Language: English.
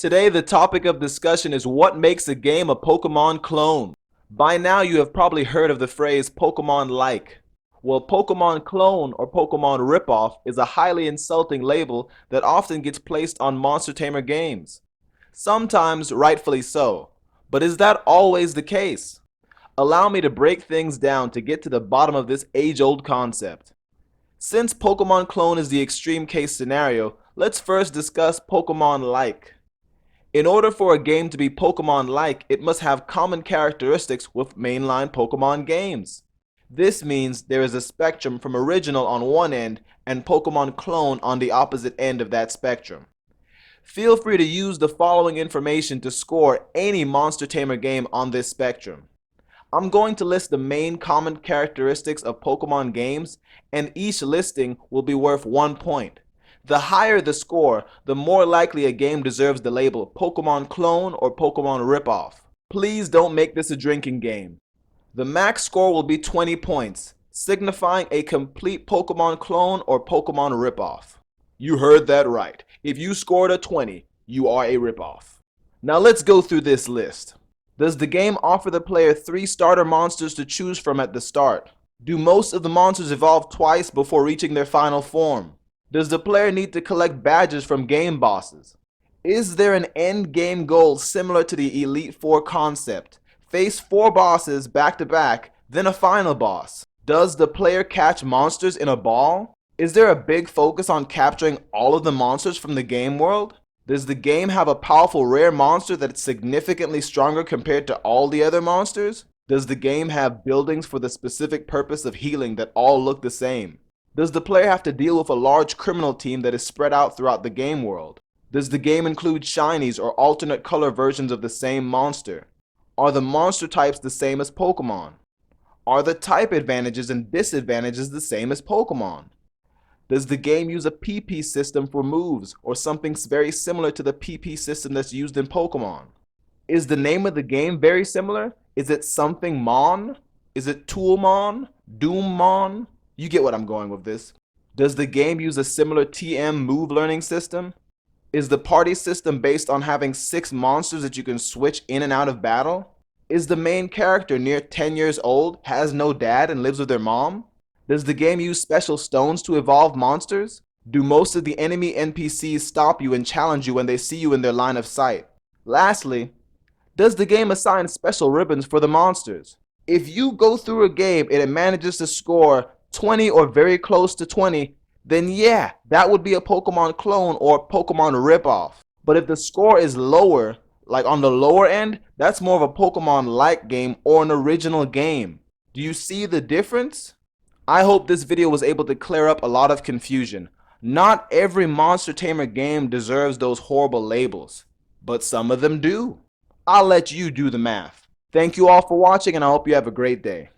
Today, the topic of discussion is what makes a game a Pokemon clone. By now, you have probably heard of the phrase Pokemon-like. Well, Pokemon clone or Pokemon ripoff is a highly insulting label that often gets placed on monster tamer games. Sometimes rightfully so, but is that always the case? Allow me to break things down to get to the bottom of this age-old concept. Since Pokemon clone is the extreme case scenario, let's first discuss Pokemon-like. In order for a game to be Pokemon-like, it must have common characteristics with mainline Pokemon games. This means there is a spectrum from original on one end and Pokemon clone on the opposite end of that spectrum. Feel free to use the following information to score any Monster Tamer game on this spectrum. I'm going to list the main common characteristics of Pokemon games, and each listing will be worth 1 point. The higher the score, the more likely a game deserves the label Pokemon clone or Pokemon ripoff. Please don't make this a drinking game. The max score will be 20 points, signifying a complete Pokemon clone or Pokemon ripoff. You heard that right. If you scored a 20, you are a ripoff. Now let's go through this list. Does the game offer the player 3 starter monsters to choose from at the start? Do most of the monsters evolve twice before reaching their final form? Does the player need to collect badges from game bosses? Is there an end game goal similar to the Elite Four concept? Face 4 bosses back to back, then a final boss. Does the player catch monsters in a ball? Is there a big focus on capturing all of the monsters from the game world? Does the game have a powerful rare monster that's significantly stronger compared to all the other monsters? Does the game have buildings for the specific purpose of healing that all look the same? Does the player have to deal with a large criminal team that is spread out throughout the game world? Does the game include shinies or alternate color versions of the same monster? Are the monster types the same as Pokemon? Are the type advantages and disadvantages the same as Pokemon? Does the game use a PP system for moves or something very similar to the PP system that's used in Pokemon? Is the name of the game very similar? Is it something Mon? Is it Toolmon? Doommon? You get what I'm going with this. Does the game use a similar TM move learning system? Is the party system based on having 6 monsters that you can switch in and out of battle? Is the main character near 10 years old, has no dad, and lives with their mom? Does the game use special stones to evolve monsters? Do most of the enemy NPCs stop you and challenge you when they see you in their line of sight? Lastly, does the game assign special ribbons for the monsters? If you go through a game and it manages to score 20 or very close to 20, then yeah, that would be a Pokemon clone or Pokemon ripoff. But if the score is lower, like on the lower end, that's more of a Pokemon-like game or an original game. Do you see the difference? I hope this video was able to clear up a lot of confusion. Not every Monster Tamer game deserves those horrible labels, but some of them do. I'll let you do the math. Thank you all for watching, and I hope you have a great day.